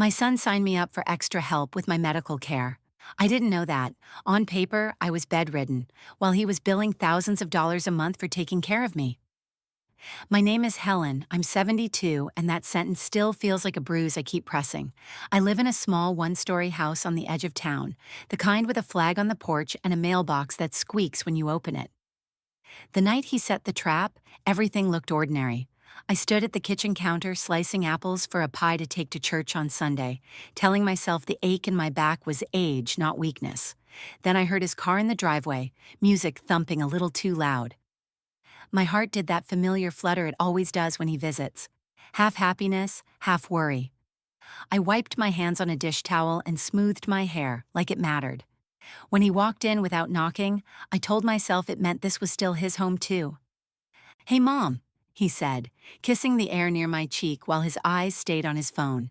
My son signed me up for extra help with my medical care. I didn't know that. On paper, I was bedridden, while he was billing thousands of dollars a month for taking care of me. My name is Helen, I'm 72, and that sentence still feels like a bruise I keep pressing. I live in a small one-story house on the edge of town, the kind with a flag on the porch and a mailbox that squeaks when you open it. The night he set the trap, everything looked ordinary. I stood at the kitchen counter slicing apples for a pie to take to church on Sunday, telling myself the ache in my back was age, not weakness. Then I heard his car in the driveway, music thumping a little too loud. My heart did that familiar flutter it always does when he visits. Half happiness, half worry. I wiped my hands on a dish towel and smoothed my hair, like it mattered. When he walked in without knocking, I told myself it meant this was still his home too. "Hey, Mom," he said, kissing the air near my cheek while his eyes stayed on his phone.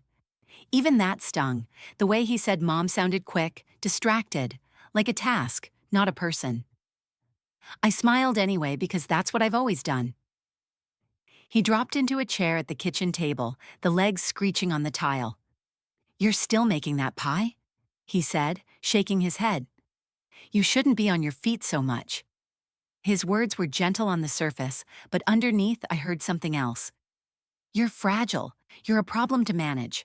Even that stung. The way he said Mom sounded quick, distracted, like a task, not a person. I smiled anyway because that's what I've always done. He dropped into a chair at the kitchen table, the legs screeching on the tile. "You're still making that pie?" he said, shaking his head. "You shouldn't be on your feet so much." His words were gentle on the surface, but underneath I heard something else. "You're fragile. You're a problem to manage."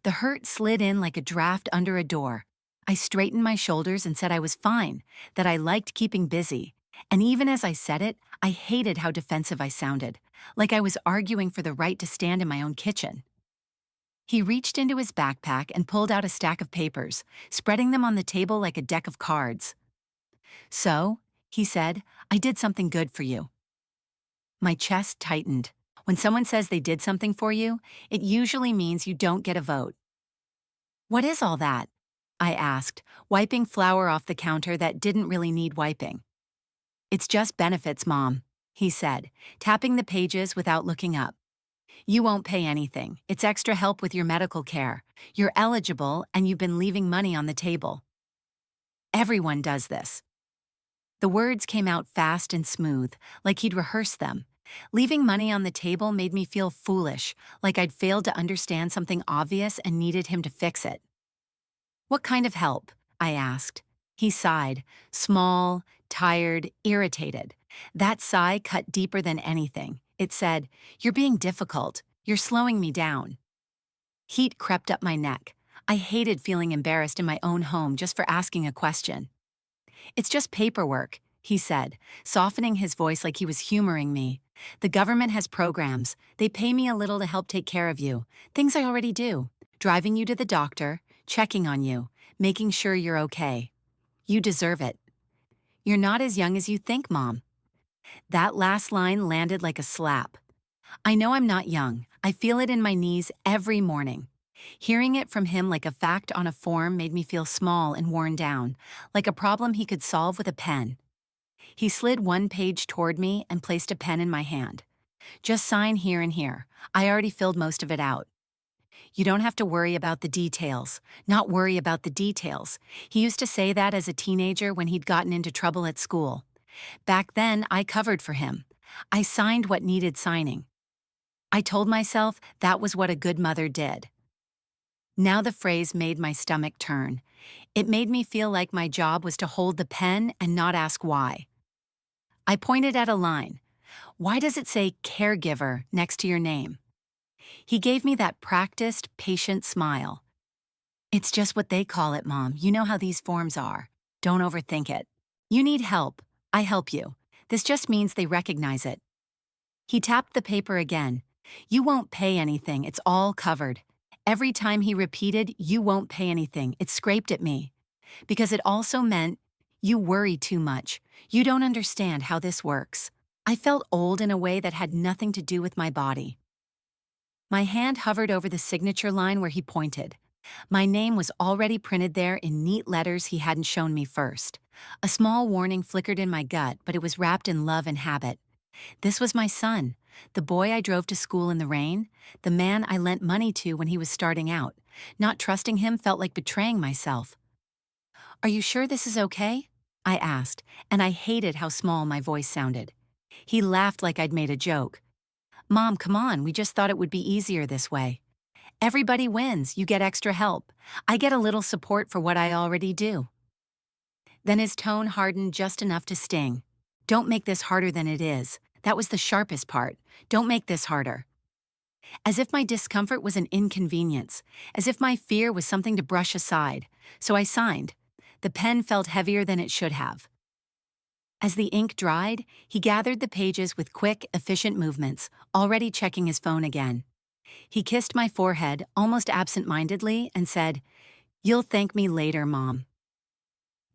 The hurt slid in like a draft under a door. I straightened my shoulders and said I was fine, that I liked keeping busy. And even as I said it, I hated how defensive I sounded, like I was arguing for the right to stand in my own kitchen. He reached into his backpack and pulled out a stack of papers, spreading them on the table like a deck of cards. "So," he said, "I did something good for you." My chest tightened. When someone says they did something for you, it usually means you don't get a vote. "What is all that?" I asked, wiping flour off the counter that didn't really need wiping. "It's just benefits, Mom," he said, tapping the pages without looking up. "You won't pay anything. It's extra help with your medical care. You're eligible and you've been leaving money on the table. Everyone does this." The words came out fast and smooth, like he'd rehearsed them. Leaving money on the table made me feel foolish, like I'd failed to understand something obvious and needed him to fix it. "What kind of help?" I asked. He sighed, small, tired, irritated. That sigh cut deeper than anything. It said, "You're being difficult. You're slowing me down." Heat crept up my neck. I hated feeling embarrassed in my own home just for asking a question. "It's just paperwork," he said, softening his voice like he was humoring me. "The government has programs. They pay me a little to help take care of you. Things I already do. Driving you to the doctor, checking on you, making sure you're okay. You deserve it. You're not as young as you think, Mom." That last line landed like a slap. I know I'm not young. I feel it in my knees every morning. Hearing it from him like a fact on a form made me feel small and worn down, like a problem he could solve with a pen. He slid one page toward me and placed a pen in my hand. "Just sign here and here. I already filled most of it out. You don't have to worry about the details. Not worry about the details." He used to say that as a teenager when he'd gotten into trouble at school. Back then, I covered for him. I signed what needed signing. I told myself that was what a good mother did. Now the phrase made my stomach turn. It made me feel like my job was to hold the pen and not ask why. I pointed at a line. "Why does it say caregiver next to your name?" He gave me that practiced, patient smile. "It's just what they call it, Mom. You know how these forms are. Don't overthink it. You need help. I help you. This just means they recognize it." He tapped the paper again. "You won't pay anything. It's all covered." Every time he repeated, "You won't pay anything," it scraped at me. Because it also meant, "You worry too much. You don't understand how this works." I felt old in a way that had nothing to do with my body. My hand hovered over the signature line where he pointed. My name was already printed there in neat letters he hadn't shown me first. A small warning flickered in my gut, but it was wrapped in love and habit. This was my son, the boy I drove to school in the rain, the man I lent money to when he was starting out. Not trusting him felt like betraying myself. "Are you sure this is okay?" I asked, and I hated how small my voice sounded. He laughed like I'd made a joke. "Mom, come on, we just thought it would be easier this way." Everybody wins. You get extra help. I get a little support for what I already do. Then his tone hardened just enough to sting. Don't make this harder than it is. That was the sharpest part. Don't make this harder. As if my discomfort was an inconvenience, as if my fear was something to brush aside. So I signed. The pen felt heavier than it should have. As the ink dried, he gathered the pages with quick, efficient movements, already checking his phone again. He kissed my forehead, almost absent-mindedly, and said, "You'll thank me later, Mom."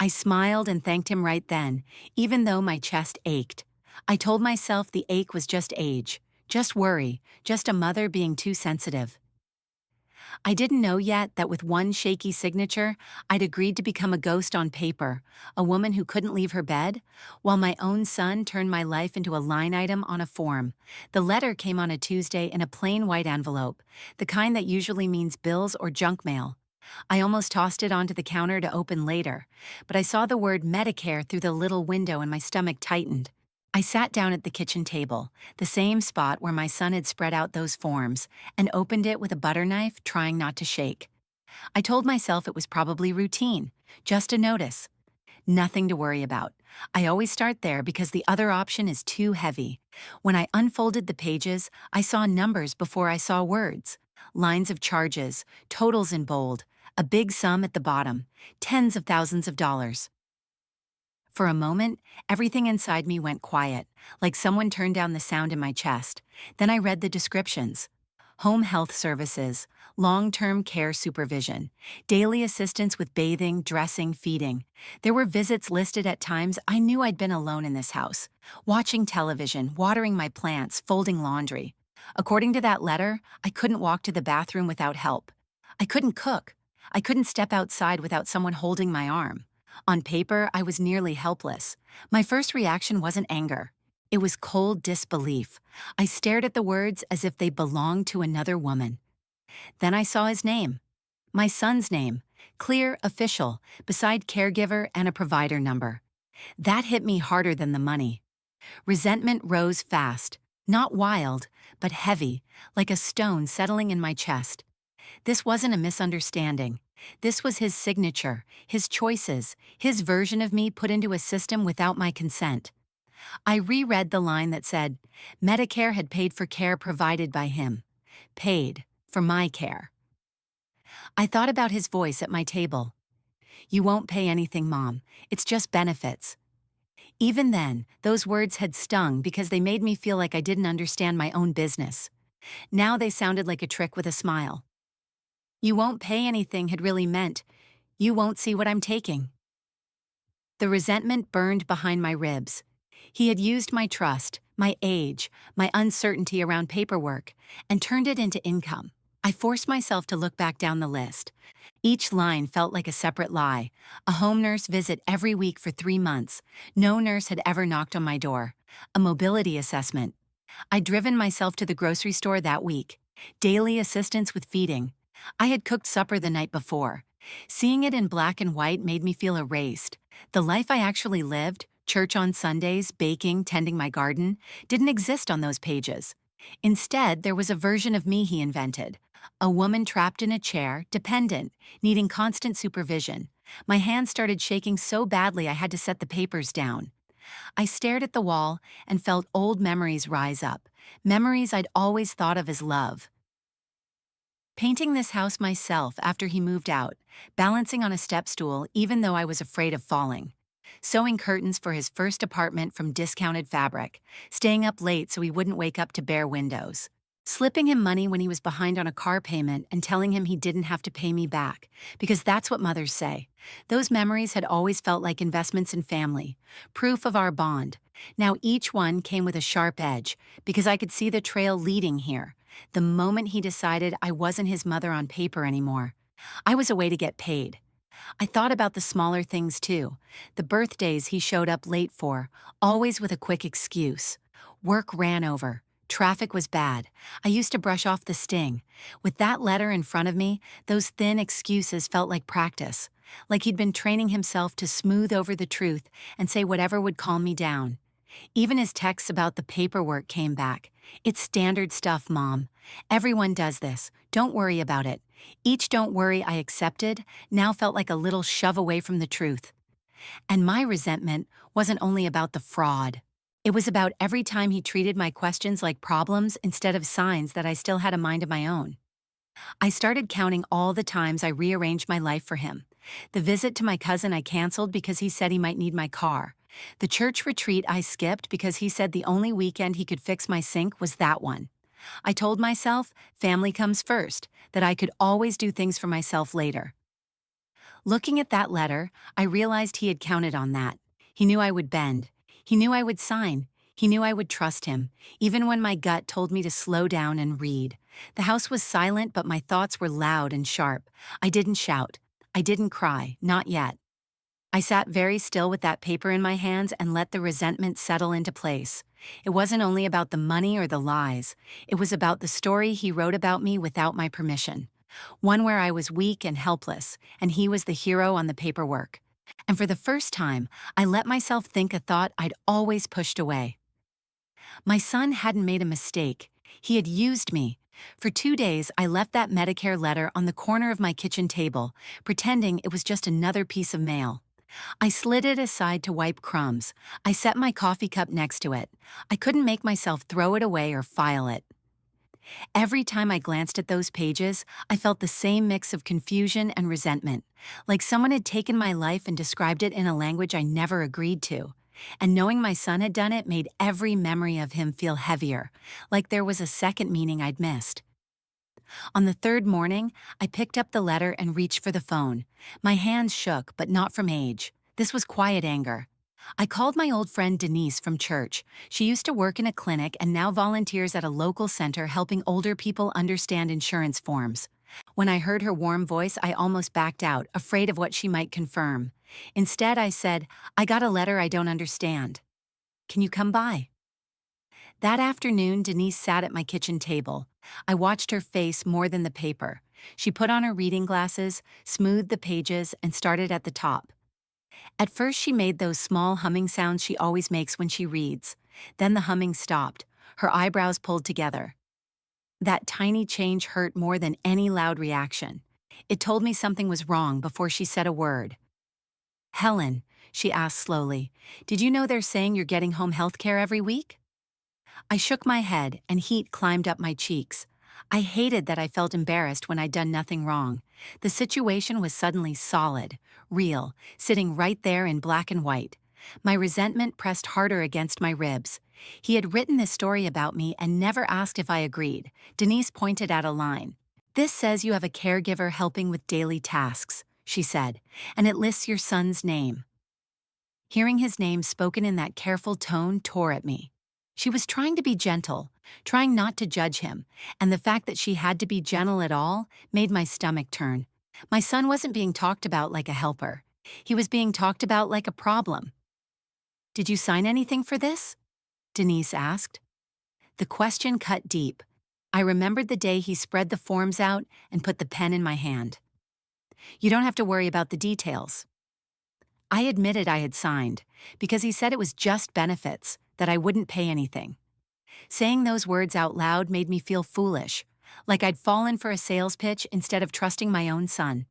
I smiled and thanked him right then, even though my chest ached. I told myself the ache was just age, just worry, just a mother being too sensitive. I didn't know yet that with one shaky signature, I'd agreed to become a ghost on paper, a woman who couldn't leave her bed, while my own son turned my life into a line item on a form. The letter came on a Tuesday in a plain white envelope, the kind that usually means bills or junk mail. I almost tossed it onto the counter to open later, but I saw the word Medicare through the little window and my stomach tightened. I sat down at the kitchen table, the same spot where my son had spread out those forms, and opened it with a butter knife, trying not to shake. I told myself it was probably routine, just a notice. Nothing to worry about. I always start there because the other option is too heavy. When I unfolded the pages, I saw numbers before I saw words. Lines of charges, totals in bold, a big sum at the bottom, tens of thousands of dollars. For a moment, everything inside me went quiet, like someone turned down the sound in my chest. Then I read the descriptions. Home health services, long-term care supervision, daily assistance with bathing, dressing, feeding. There were visits listed at times I knew I'd been alone in this house, watching television, watering my plants, folding laundry. According to that letter, I couldn't walk to the bathroom without help. I couldn't cook. I couldn't step outside without someone holding my arm. On paper, I was nearly helpless. My first reaction wasn't anger. It was cold disbelief. I stared at the words as if they belonged to another woman. Then I saw his name. My son's name. Clear, official, beside caregiver and a provider number. That hit me harder than the money. Resentment rose fast. Not wild, but heavy, like a stone settling in my chest. This wasn't a misunderstanding. This was his signature, his choices, his version of me put into a system without my consent. I reread the line that said, Medicare had paid for care provided by him. Paid for my care. I thought about his voice at my table. You won't pay anything, Mom. It's just benefits. Even then, those words had stung because they made me feel like I didn't understand my own business. Now they sounded like a trick with a smile. You won't pay anything had really meant, you won't see what I'm taking. The resentment burned behind my ribs. He had used my trust, my age, my uncertainty around paperwork, and turned it into income. I forced myself to look back down the list. Each line felt like a separate lie. A home nurse visit every week for 3 months. No nurse had ever knocked on my door. A mobility assessment. I'd driven myself to the grocery store that week. Daily assistance with feeding. I had cooked supper the night before. Seeing it in black and white made me feel erased. The life I actually lived, church on Sundays, baking, tending my garden, didn't exist on those pages. Instead, there was a version of me he invented. A woman trapped in a chair, dependent, needing constant supervision. My hands started shaking so badly I had to set the papers down. I stared at the wall and felt old memories rise up, memories I'd always thought of as love. Painting this house myself after he moved out, balancing on a step stool even though I was afraid of falling. Sewing curtains for his first apartment from discounted fabric, staying up late so he wouldn't wake up to bare windows. Slipping him money when he was behind on a car payment and telling him he didn't have to pay me back, because that's what mothers say. Those memories had always felt like investments in family, proof of our bond. Now each one came with a sharp edge, because I could see the trail leading here. The moment he decided I wasn't his mother on paper anymore, I was a way to get paid. I thought about the smaller things too, the birthdays he showed up late for, always with a quick excuse. Work ran over. Traffic was bad. I used to brush off the sting. With that letter in front of me, those thin excuses felt like practice, like he'd been training himself to smooth over the truth and say whatever would calm me down. Even his texts about the paperwork came back. It's standard stuff, Mom. Everyone does this. Don't worry about it. Each don't worry I accepted now felt like a little shove away from the truth. And my resentment wasn't only about the fraud. It was about every time he treated my questions like problems instead of signs that I still had a mind of my own. I started counting all the times I rearranged my life for him. The visit to my cousin I canceled because he said he might need my car. The church retreat I skipped because he said the only weekend he could fix my sink was that one. I told myself family comes first, that I could always do things for myself later. Looking at that letter, I realized he had counted on that. He knew I would bend. He knew I would sign. He knew I would trust him, even when my gut told me to slow down and read. The house was silent, but my thoughts were loud and sharp. I didn't shout. I didn't cry, not yet. I sat very still with that paper in my hands and let the resentment settle into place. It wasn't only about the money or the lies. It was about the story he wrote about me without my permission. One where I was weak and helpless, and he was the hero on the paperwork. And for the first time, I let myself think a thought I'd always pushed away. My son hadn't made a mistake. He had used me. For 2 days, I left that Medicare letter on the corner of my kitchen table, pretending it was just another piece of mail. I slid it aside to wipe crumbs. I set my coffee cup next to it. I couldn't make myself throw it away or file it. Every time I glanced at those pages, I felt the same mix of confusion and resentment, like someone had taken my life and described it in a language I never agreed to. And knowing my son had done it made every memory of him feel heavier, like there was a second meaning I'd missed. On the third morning, I picked up the letter and reached for the phone. My hands shook, but not from age. This was quiet anger. I called my old friend Denise from church. She used to work in a clinic and now volunteers at a local center helping older people understand insurance forms. When I heard her warm voice, I almost backed out, afraid of what she might confirm. Instead, I said, "I got a letter I don't understand. Can you come by?" That afternoon, Denise sat at my kitchen table. I watched her face more than the paper. She put on her reading glasses, smoothed the pages, and started at the top. At first, she made those small humming sounds she always makes when she reads. Then the humming stopped, her eyebrows pulled together. That tiny change hurt more than any loud reaction. It told me something was wrong before she said a word. "Helen," she asked slowly, "did you know they're saying you're getting home health care every week?" I shook my head, and heat climbed up my cheeks. I hated that I felt embarrassed when I'd done nothing wrong. The situation was suddenly solid, real, sitting right there in black and white. My resentment pressed harder against my ribs. He had written this story about me and never asked if I agreed. Denise pointed at a line. "This says you have a caregiver helping with daily tasks," she said, "and it lists your son's name." Hearing his name spoken in that careful tone tore at me. She was trying to be gentle, trying not to judge him, and the fact that she had to be gentle at all made my stomach turn. My son wasn't being talked about like a helper. He was being talked about like a problem. "Did you sign anything for this?" Denise asked. The question cut deep. I remembered the day he spread the forms out and put the pen in my hand. "You don't have to worry about the details." I admitted I had signed, because he said it was just benefits, that I wouldn't pay anything. Saying those words out loud made me feel foolish, like I'd fallen for a sales pitch instead of trusting my own son.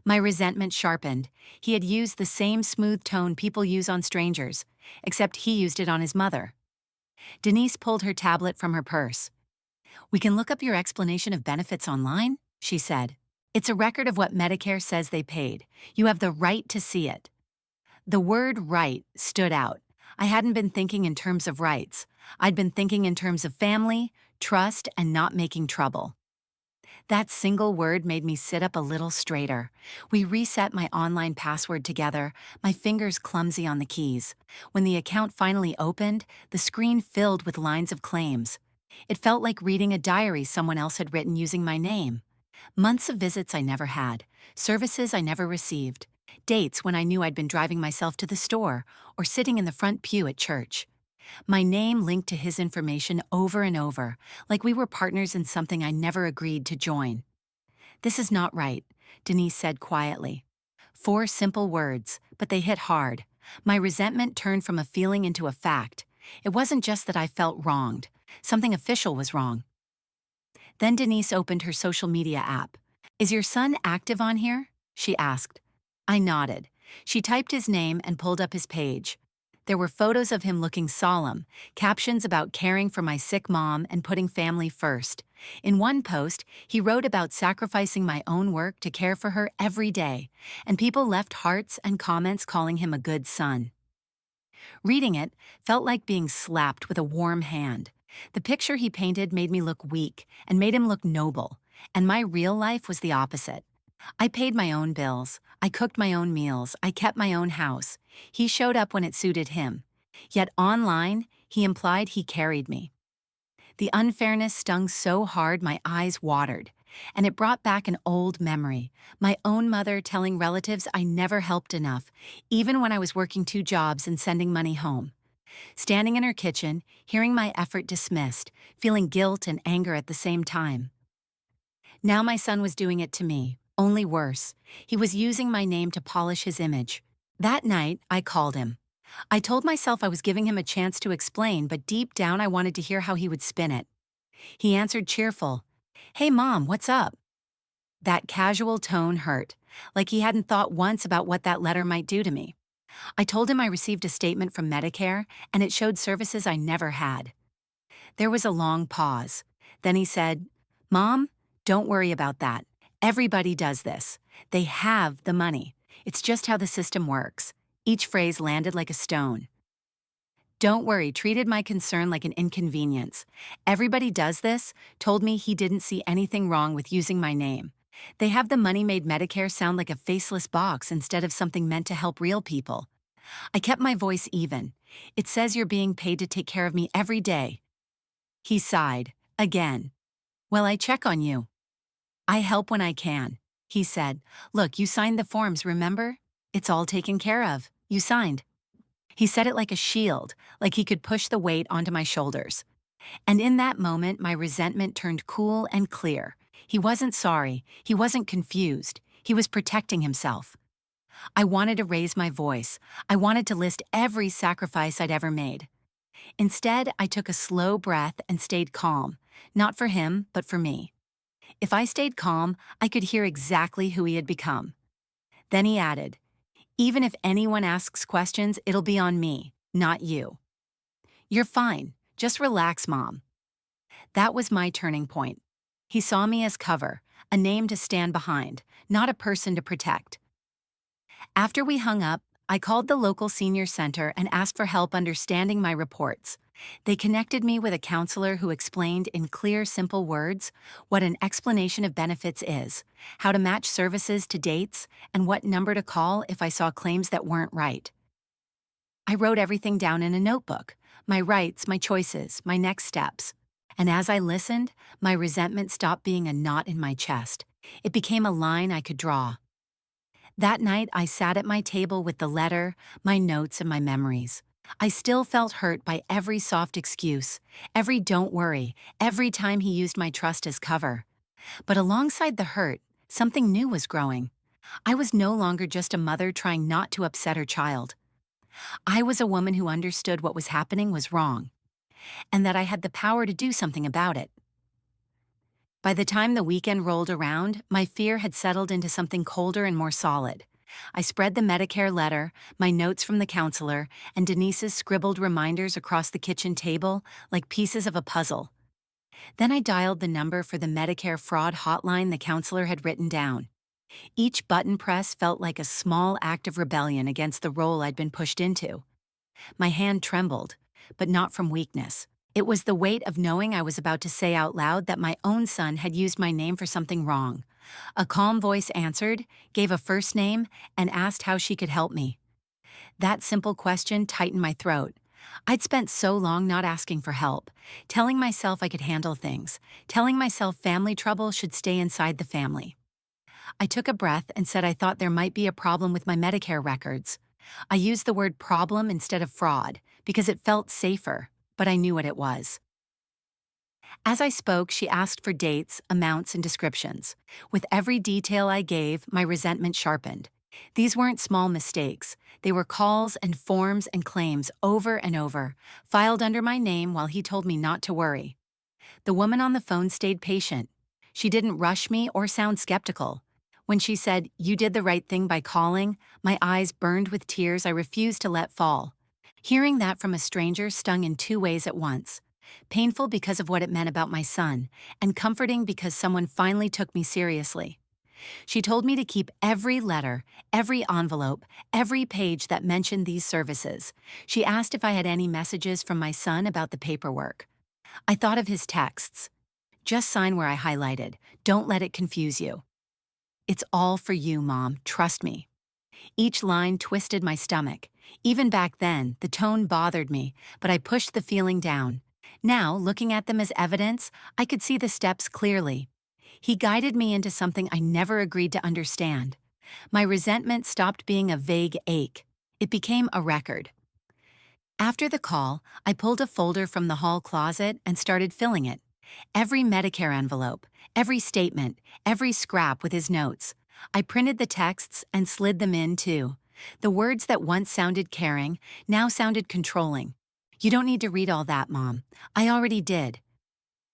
My resentment sharpened. He had used the same smooth tone people use on strangers, except he used it on his mother. Denise pulled her tablet from her purse. "We can look up your explanation of benefits online," she said. "It's a record of what Medicare says they paid. You have the right to see it." The word right stood out. I hadn't been thinking in terms of rights. I'd been thinking in terms of family, trust, and not making trouble. That single word made me sit up a little straighter. We reset my online password together, my fingers clumsy on the keys. When the account finally opened, the screen filled with lines of claims. It felt like reading a diary someone else had written using my name. Months of visits I never had, services I never received, dates when I knew I'd been driving myself to the store or sitting in the front pew at church. My name linked to his information over and over, like we were partners in something I never agreed to join. "This is not right," Denise said quietly. 4 simple words, but they hit hard. My resentment turned from a feeling into a fact. It wasn't just that I felt wronged. Something official was wrong. Then Denise opened her social media app. "Is your son active on here?" she asked. I nodded. She typed his name and pulled up his page. There were photos of him looking solemn, captions about caring for my sick mom and putting family first. In one post, he wrote about sacrificing my own work to care for her every day, and people left hearts and comments calling him a good son. Reading it felt like being slapped with a warm hand. The picture he painted made me look weak and made him look noble, and my real life was the opposite. I paid my own bills, I cooked my own meals, I kept my own house. He showed up when it suited him. Yet online, he implied he carried me. The unfairness stung so hard my eyes watered, and it brought back an old memory, my own mother telling relatives I never helped enough, even when I was working 2 jobs and sending money home. Standing in her kitchen, hearing my effort dismissed, feeling guilt and anger at the same time. Now my son was doing it to me, only worse. He was using my name to polish his image. That night, I called him. I told myself I was giving him a chance to explain, but deep down I wanted to hear how he would spin it. He answered cheerful, "Hey Mom, what's up?" That casual tone hurt, like he hadn't thought once about what that letter might do to me. I told him I received a statement from Medicare, and it showed services I never had. There was a long pause. Then he said, "Mom, don't worry about that. Everybody does this. They have the money. It's just how the system works." Each phrase landed like a stone. "Don't worry" treated my concern like an inconvenience. "Everybody does this" told me he didn't see anything wrong with using my name. They have the money made Medicare sound like a faceless box instead of something meant to help real people. I kept my voice even. "It says you're being paid to take care of me every day." He sighed. Again. "Well, I check on you. I help when I can." He said, "Look, you signed the forms, remember? It's all taken care of. You signed." He said it like a shield, like he could push the weight onto my shoulders. And in that moment, my resentment turned cool and clear. He wasn't sorry. He wasn't confused. He was protecting himself. I wanted to raise my voice. I wanted to list every sacrifice I'd ever made. Instead, I took a slow breath and stayed calm, not for him, but for me. If I stayed calm, I could hear exactly who he had become. Then he added, "Even if anyone asks questions, it'll be on me, not you." "You're fine. Just relax, Mom." That was my turning point. He saw me as cover, a name to stand behind, not a person to protect. After we hung up, I called the local senior center and asked for help understanding my reports. They connected me with a counselor who explained in clear, simple words what an explanation of benefits is, how to match services to dates, and what number to call if I saw claims that weren't right. I wrote everything down in a notebook, my rights, my choices, my next steps. And as I listened, my resentment stopped being a knot in my chest. It became a line I could draw. That night, I sat at my table with the letter, my notes, and my memories. I still felt hurt by every soft excuse, every "don't worry," every time he used my trust as cover. But alongside the hurt, something new was growing. I was no longer just a mother trying not to upset her child. I was a woman who understood what was happening was wrong, and that I had the power to do something about it. By the time the weekend rolled around, my fear had settled into something colder and more solid. I spread the Medicare letter, my notes from the counselor, and Denise's scribbled reminders across the kitchen table like pieces of a puzzle. Then I dialed the number for the Medicare fraud hotline the counselor had written down. Each button press felt like a small act of rebellion against the role I'd been pushed into. My hand trembled, but not from weakness. It was the weight of knowing I was about to say out loud that my own son had used my name for something wrong. A calm voice answered, gave a first name, and asked how she could help me. That simple question tightened my throat. I'd spent so long not asking for help, telling myself I could handle things, telling myself family trouble should stay inside the family. I took a breath and said I thought there might be a problem with my Medicare records. I used the word problem instead of fraud because it felt safer, but I knew what it was. As I spoke, she asked for dates, amounts, and descriptions. With every detail I gave, my resentment sharpened. These weren't small mistakes. They were calls and forms and claims over and over, filed under my name while he told me not to worry. The woman on the phone stayed patient. She didn't rush me or sound skeptical. When she said, "You did the right thing by calling," my eyes burned with tears I refused to let fall. Hearing that from a stranger stung in two ways at once. Painful because of what it meant about my son, and comforting because someone finally took me seriously. She told me to keep every letter, every envelope, every page that mentioned these services. She asked if I had any messages from my son about the paperwork. I thought of his texts. "Just sign where I highlighted. Don't let it confuse you. It's all for you, Mom. Trust me." Each line twisted my stomach. Even back then, the tone bothered me, but I pushed the feeling down. Now, looking at them as evidence, I could see the steps clearly. He guided me into something I never agreed to understand. My resentment stopped being a vague ache. It became a record. After the call, I pulled a folder from the hall closet and started filling it. Every Medicare envelope, every statement, every scrap with his notes. I printed the texts and slid them in, too. The words that once sounded caring now sounded controlling. "You don't need to read all that, Mom. I already did."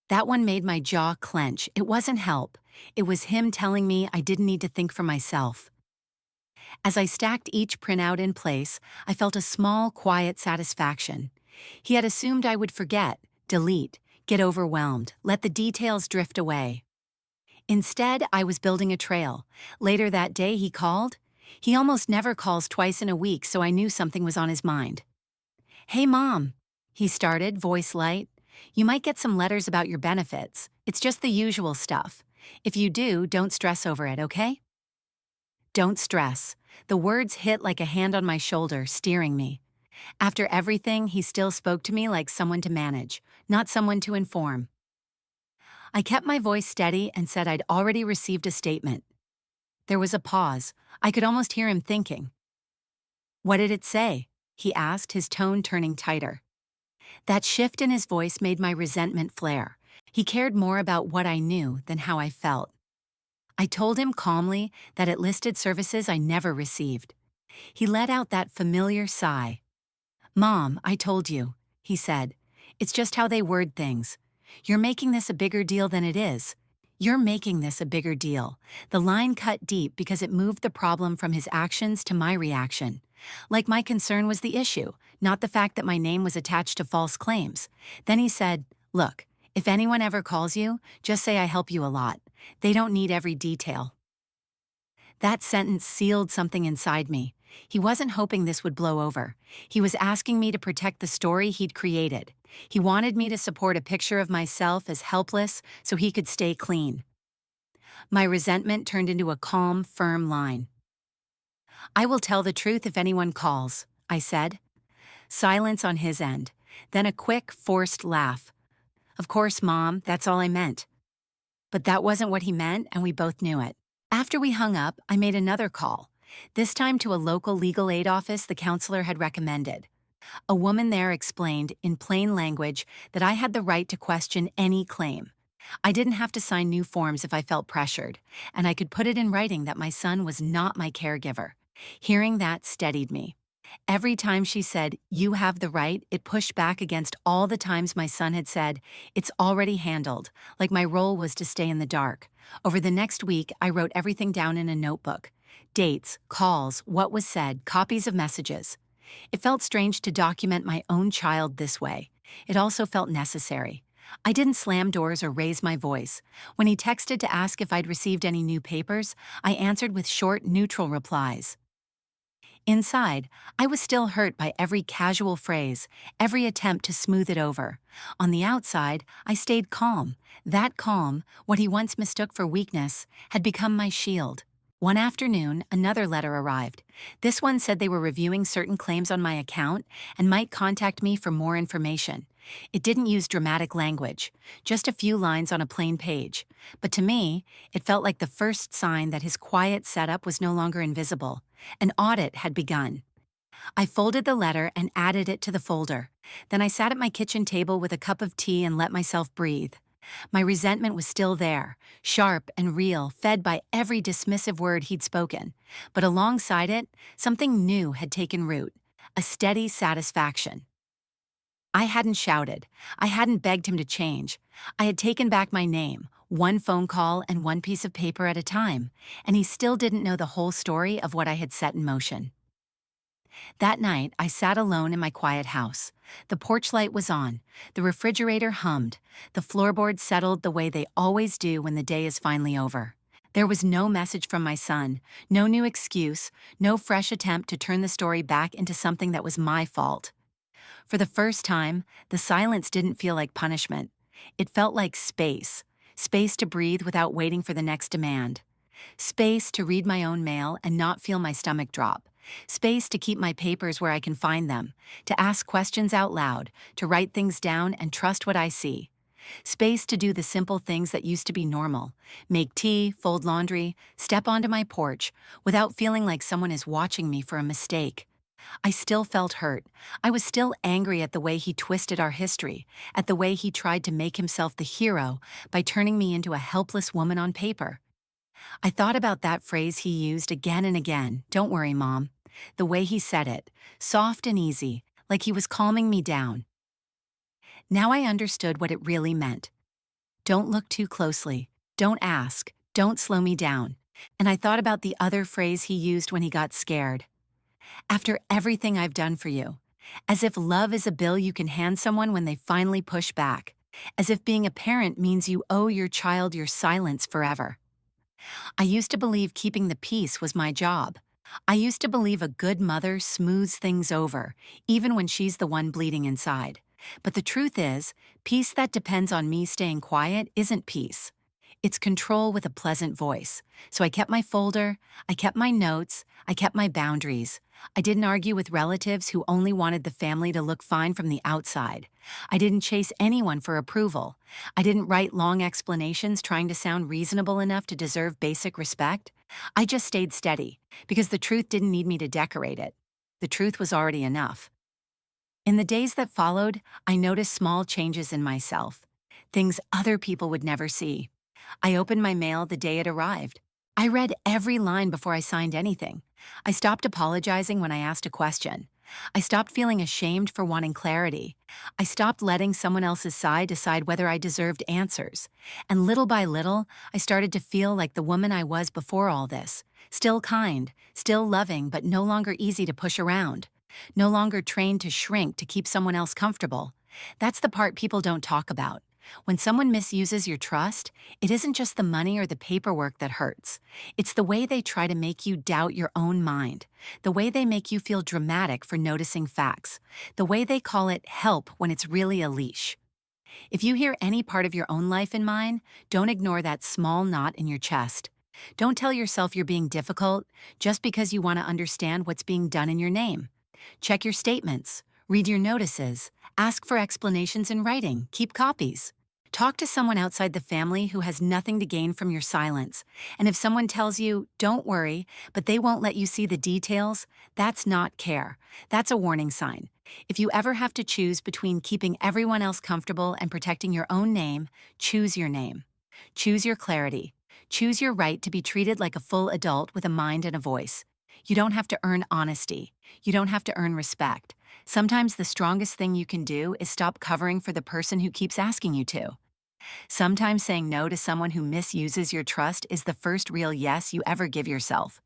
That one made my jaw clench. It wasn't help. It was him telling me I didn't need to think for myself. As I stacked each printout in place, I felt a small, quiet satisfaction. He had assumed I would forget, delete, get overwhelmed, let the details drift away. Instead, I was building a trail. Later that day, he called. He almost never calls twice in a week, so I knew something was on his mind. "Hey, Mom," he started, voice light. "You might get some letters about your benefits. It's just the usual stuff. If you do, don't stress over it, okay?" Don't stress. The words hit like a hand on my shoulder, steering me. After everything, he still spoke to me like someone to manage, not someone to inform. I kept my voice steady and said I'd already received a statement. There was a pause. I could almost hear him thinking. "What did it say?" he asked, his tone turning tighter. That shift in his voice made my resentment flare. He cared more about what I knew than how I felt. I told him calmly that it listed services I never received. He let out that familiar sigh. "Mom, I told you," he said. "It's just how they word things. You're making this a bigger deal than it is. You're making this a bigger deal." The line cut deep because it moved the problem from his actions to my reaction. Like my concern was the issue, not the fact that my name was attached to false claims. Then he said, "Look, if anyone ever calls you, just say I help you a lot. They don't need every detail." That sentence sealed something inside me. He wasn't hoping this would blow over. He was asking me to protect the story he'd created. He wanted me to support a picture of myself as helpless so he could stay clean. My resentment turned into a calm, firm line. "I will tell the truth if anyone calls," I said. Silence on his end, then a quick, forced laugh. "Of course, Mom, that's all I meant." But that wasn't what he meant, and we both knew it. After we hung up, I made another call, this time to a local legal aid office the counselor had recommended. A woman there explained, in plain language, that I had the right to question any claim. I didn't have to sign new forms if I felt pressured, and I could put it in writing that my son was not my caregiver. Hearing that steadied me. Every time she said, "You have the right," it pushed back against all the times my son had said, "It's already handled," like my role was to stay in the dark. Over the next week, I wrote everything down in a notebook. Dates, calls, what was said, copies of messages. It felt strange to document my own child this way. It also felt necessary. I didn't slam doors or raise my voice. When he texted to ask if I'd received any new papers, I answered with short, neutral replies. Inside, I was still hurt by every casual phrase, every attempt to smooth it over. On the outside, I stayed calm. That calm, what he once mistook for weakness, had become my shield. One afternoon, another letter arrived. This one said they were reviewing certain claims on my account and might contact me for more information. It didn't use dramatic language, just a few lines on a plain page. But to me, it felt like the first sign that his quiet setup was no longer invisible. An audit had begun. I folded the letter and added it to the folder. Then I sat at my kitchen table with a cup of tea and let myself breathe. My resentment was still there, sharp and real, fed by every dismissive word he'd spoken. But alongside it, something new had taken root, a steady satisfaction. I hadn't shouted. I hadn't begged him to change. I had taken back my name, one phone call and one piece of paper at a time, and he still didn't know the whole story of what I had set in motion. That night, I sat alone in my quiet house. The porch light was on, the refrigerator hummed, the floorboards settled the way they always do when the day is finally over. There was no message from my son, no new excuse, no fresh attempt to turn the story back into something that was my fault. For the first time, the silence didn't feel like punishment. It felt like space. Space to breathe without waiting for the next demand. Space to read my own mail and not feel my stomach drop. Space to keep my papers where I can find them, to ask questions out loud, to write things down and trust what I see. Space to do the simple things that used to be normal. Make tea, fold laundry, step onto my porch, without feeling like someone is watching me for a mistake. I still felt hurt. I was still angry at the way he twisted our history, at the way he tried to make himself the hero by turning me into a helpless woman on paper. I thought about that phrase he used again and again, "Don't worry, Mom." The way he said it, soft and easy, like he was calming me down. Now I understood what it really meant. Don't look too closely. Don't ask. Don't slow me down. And I thought about the other phrase he used when he got scared. "After everything I've done for you." As if love is a bill you can hand someone when they finally push back. As if being a parent means you owe your child your silence forever. I used to believe keeping the peace was my job. I used to believe a good mother smooths things over, even when she's the one bleeding inside. But the truth is, peace that depends on me staying quiet isn't peace. It's control with a pleasant voice. So I kept my folder, I kept my notes, I kept my boundaries. I didn't argue with relatives who only wanted the family to look fine from the outside. I didn't chase anyone for approval. I didn't write long explanations trying to sound reasonable enough to deserve basic respect. I just stayed steady, because the truth didn't need me to decorate it. The truth was already enough. In the days that followed, I noticed small changes in myself. Things other people would never see. I opened my mail the day it arrived. I read every line before I signed anything. I stopped apologizing when I asked a question. I stopped feeling ashamed for wanting clarity. I stopped letting someone else's side decide whether I deserved answers. And little by little, I started to feel like the woman I was before all this. Still kind, still loving, but no longer easy to push around. No longer trained to shrink to keep someone else comfortable. That's the part people don't talk about. When someone misuses your trust, it isn't just the money or the paperwork that hurts. It's the way they try to make you doubt your own mind, the way they make you feel dramatic for noticing facts, the way they call it help when it's really a leash. If you hear any part of your own life in mine, don't ignore that small knot in your chest. Don't tell yourself you're being difficult just because you want to understand what's being done in your name. Check your statements, read your notices, ask for explanations in writing, keep copies. Talk to someone outside the family who has nothing to gain from your silence. And if someone tells you, "Don't worry," but they won't let you see the details, that's not care. That's a warning sign. If you ever have to choose between keeping everyone else comfortable and protecting your own name, choose your name. Choose your clarity. Choose your right to be treated like a full adult with a mind and a voice. You don't have to earn honesty. You don't have to earn respect. Sometimes the strongest thing you can do is stop covering for the person who keeps asking you to. Sometimes saying no to someone who misuses your trust is the first real yes you ever give yourself.